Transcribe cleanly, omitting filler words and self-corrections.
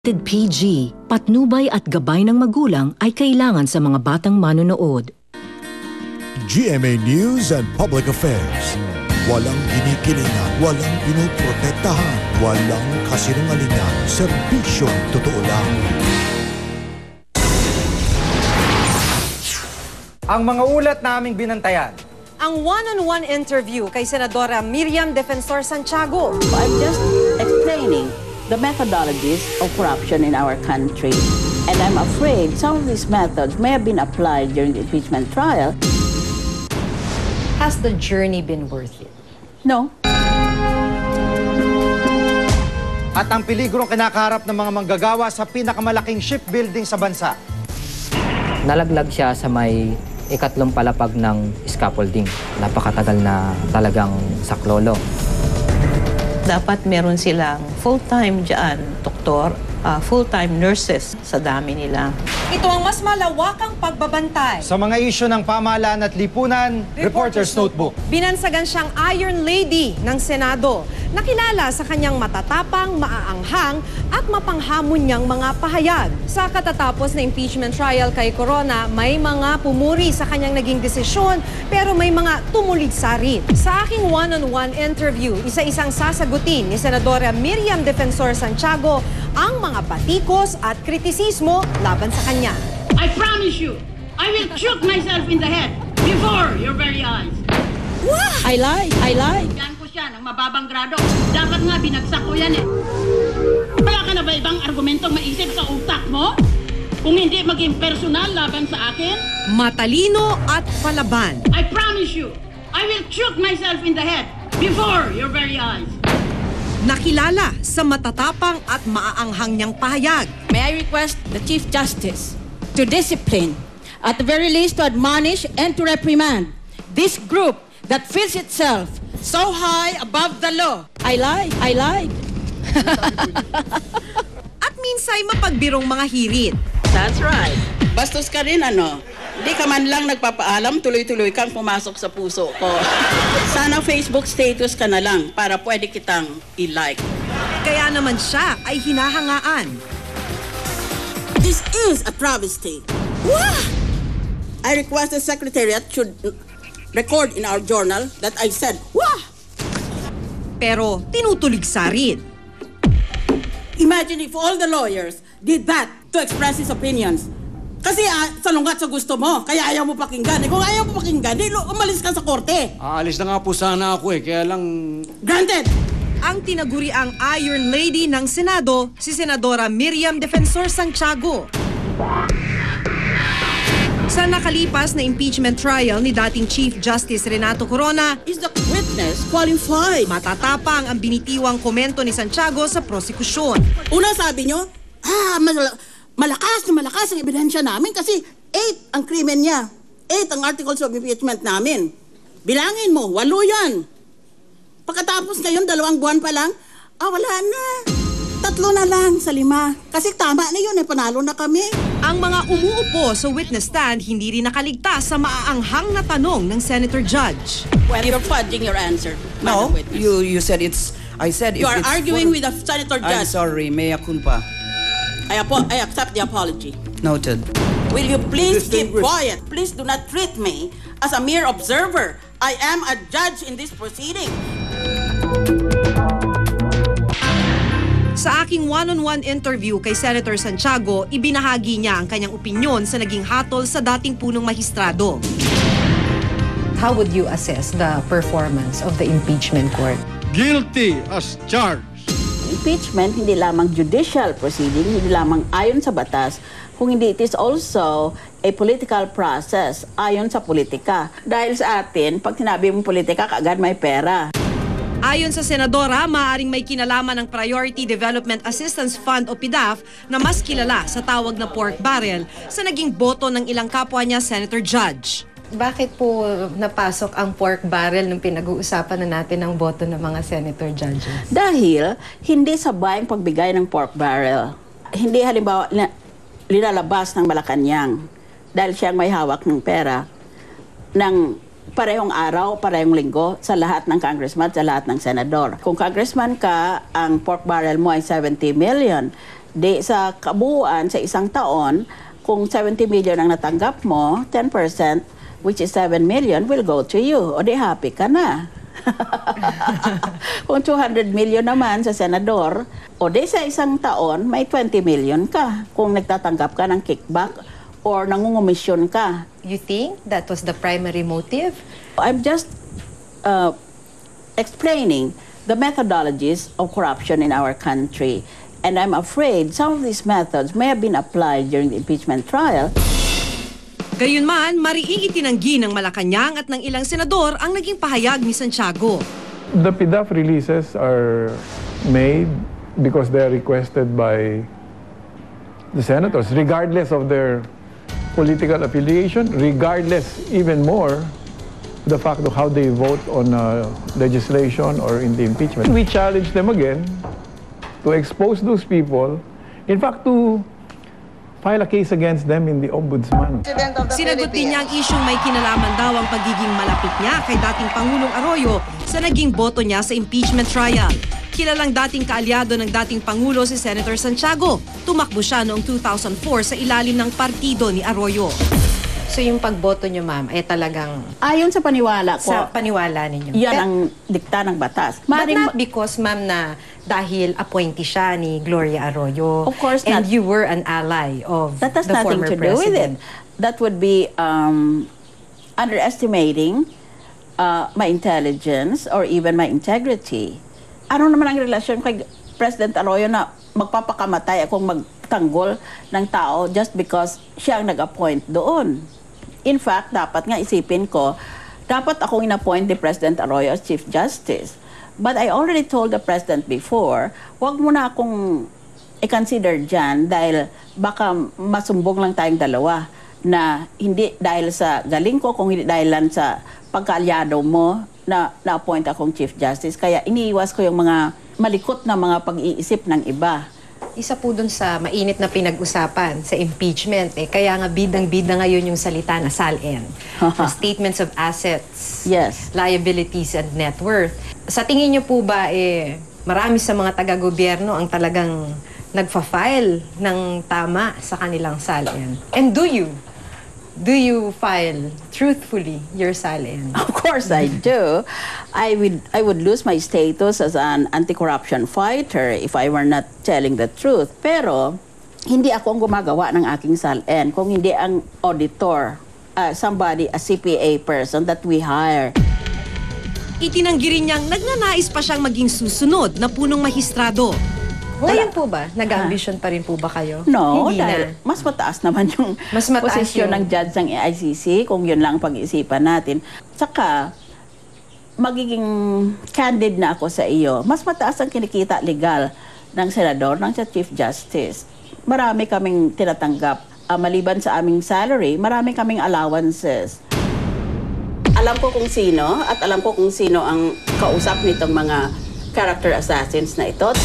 PG, patnubay at gabay ng magulang ay kailangan sa mga batang manonood. GMA News and Public Affairs. Walang kinikilingan, walang pinoprotektahan, walang kasinungalingan, serbisyong totoo lang. Ang mga ulat naming binantayan. Ang one-on-one interview kay Senadora Miriam Defensor Santiago. I'm just explaining the methodologies of corruption in our country. And I'm afraid some of these methods may have been applied during the impeachment trial. Has the journey been worth it? No. At ang peligrong kinakaharap ng mga manggagawa sa pinakamalaking shipbuilding sa bansa. Nalaglag siya sa may ikatlong palapag ng scaffolding. Napakatagal na talagang saklolo. Dapat meron silang full-time dyan, doktor, full-time nurses sa dami nila. Ito ang mas malawakang pagbabantay. Sa mga isyu ng pamahalaan at lipunan, Reporter's Notebook. Binansagan siyang Iron Lady ng Senado. Nakilala sa kanyang matatapang, maaanghang at mapanghamon niyang mga pahayag. Sa katatapos na impeachment trial kay Corona, may mga pumuri sa kanyang naging desisyon pero may mga tumuligsa rin. Sa aking one-on-one interview, isa-isang sasagutin ni Senadora Miriam Defensor Santiago ang mga batikos at kritisismo laban sa kanya. I promise you, I will shoot myself in the head before your very eyes. What? I lied. Yan ko siya ng mababang grado. Dapat nga binagsak ko yan eh. Wala ka na ba ibang argumentong maisip sa utak mo? Kung hindi maging personal laban sa akin? Matalino at palaban. I promise you, I will shoot myself in the head before your very eyes. Nakilala sa matatapang at maaanghang niyang pahayag. May I request the Chief Justice to discipline, at the very least to admonish and to reprimand this group that feels itself so high above the law. I lied. At minsay mapagbirong mga hirit. That's right. Bastos ka rin, ano? Di ka man lang nagpapaalam, tuloy-tuloy kang pumasok sa puso ko. Sana Facebook status ka na lang para pwede kitang i-like. Kaya naman siya ay hinahangaan. This is a travesty. What? I request the Secretariat should record in our journal that I said, wah! Pero tinutuligsa rin. Imagine if all the lawyers did that to express his opinions. Kasi salungat sa gusto mo, kaya ayaw mo pakinggan. Kung ayaw mo pakinggan, umalis ka sa korte. Aalis na nga po sana ako kaya lang... Granted! Ang tinaguriang Iron Lady ng Senado, si Senadora Miriam Defensor Santiago. Sa nakalipas na impeachment trial ni dating Chief Justice Renato Corona, is the witness qualified? Matatapang ang binitiwang komento ni Santiago sa prosekusyon. Una sabi nyo, malakas ang ebidensya namin kasi 8 ang krimen niya. 8 ang articles of impeachment namin. Bilangin mo, 8 yan. Pagkatapos ngayon, 2 buwan pa lang, wala na. 3 na lang sa 5. Kasi tama na yun, panalo na kami. Ang mga umuupo sa witness stand hindi rin nakaligtas sa maaanghang na tanong ng Senator Judge. Well, you're fudging your answer. No, you said it's... I said you are arguing with the Senator Judge. I'm sorry, mea culpa. I accept the apology. Noted. Will you please keep quiet? Please do not treat me as a mere observer. I am a judge in this proceeding. Sa aking one-on-one interview kay Senator Santiago, ibinahagi niya ang kanyang opinyon sa naging hatol sa dating punong mahistrado. How would you assess the performance of the impeachment court? Guilty as charged. Impeachment, hindi lamang judicial proceeding, hindi lamang ayon sa batas, kung hindi it is also a political process ayon sa politika. Dahil sa atin, pag sinabi mong politika, kaagad may pera. Ayon sa Senadora, maaaring may kinalaman ng Priority Development Assistance Fund o PDAF na mas kilala sa tawag na pork barrel sa naging boto ng ilang kapwa niya Senator Judge. Bakit po napasok ang pork barrel nung pinag-uusapan na natin ang boto ng mga senator judges? Dahil hindi sabay ang pagbigay ng pork barrel. Hindi halimbawa linalabas ng Malacanang dahil siyang may hawak ng pera ng parehong araw, parehong linggo sa lahat ng congressman, sa lahat ng senador. Kung congressman ka, ang pork barrel mo ay 70 million. Di sa kabuuan, sa isang taon, kung 70 million ang natanggap mo, 10%, which is 7 million, will go to you. O di happy ka na. Kung 200 million naman sa senador, o di sa isang taon, may 20 million ka kung nagtatanggap ka ng kickback or nangungumisyon ka. You think that was the primary motive? I'm just explaining the methodologies of corruption in our country. And I'm afraid some of these methods may have been applied during the impeachment trial. Gayunman, mariing itinanggi ng Malacanang at ng ilang senador ang naging pahayag ni Santiago. The PDAF releases are made because they are requested by the senators, regardless of their political affiliation, regardless even more the fact of how they vote on legislation or in the impeachment. We challenge them again to expose those people, in fact, to file a case against them in the Ombudsman. Sinagot din niya ang isyong may kinalaman daw ang pagiging malapit niya kay dating Pangulong Arroyo sa naging boto niya sa impeachment trial. Kilalang dating kaalyado ng dating Pangulo si Senator Santiago. Tumakbo siya noong 2004 sa ilalim ng partido ni Arroyo. So yung pagboto nyo, ma'am, ay talagang... Ayon sa paniwala ko, Sa paniwala ninyo. yan ang dikta ng batas. But not because, ma'am, na dahil appointee siya ni Gloria Arroyo. Of course and not. you were an ally of That has the nothing former to do with it. president. That would be underestimating my intelligence or even my integrity. Ano naman ang relasyon kay President Arroyo na magpapakamatay akong magtanggol ng tao just because siya ang nag-appoint doon? In fact, dapat nga isipin ko, dapat akong in-appoint ni President Arroyo as Chief Justice. But I already told the President before, wag mo na akong i-consider dyan dahil baka masumbong lang tayong dalawa na hindi dahil sa galing ko, kung hindi dahil lang sa pagkaalyado mo na na-appoint akong Chief Justice. Kaya iniiwas ko yung mga malikot na mga pag-iisip ng iba. Isa po dun sa mainit na pinag-usapan sa impeachment. Kaya nga bidang-bida ngayon yung salita na SALN. The Statements of Assets, yes, Liabilities, and Net Worth. Sa tingin niyo po ba, marami sa mga taga-gobyerno ang talagang nagfa-file ng tama sa kanilang SALN? And do you file truthfully your SALN? Of course I do. I would lose my status as an anti-corruption fighter if I were not telling the truth. Pero hindi ako ang gumagawa ng aking SALN kung hindi ang auditor, somebody, a CPA person that we hire. Itinanggi rin niyang nagnanais pa siyang maging susunod na punong mahistrado. Ngayon po ba? Nag-ambition pa rin po ba kayo? No, Hindi dahil na. mas mataas naman yung posisyon ng judge ng ICC kung yun lang pag-iisipan natin. Saka, magiging candid na ako sa iyo. Mas mataas ang kinikita legal ng senador, ng sa Chief Justice. Marami kaming tinatanggap. Maliban sa aming salary, marami kaming allowances. Alam ko kung sino at alam ko kung sino ang kausap nitong mga character assassins na ito.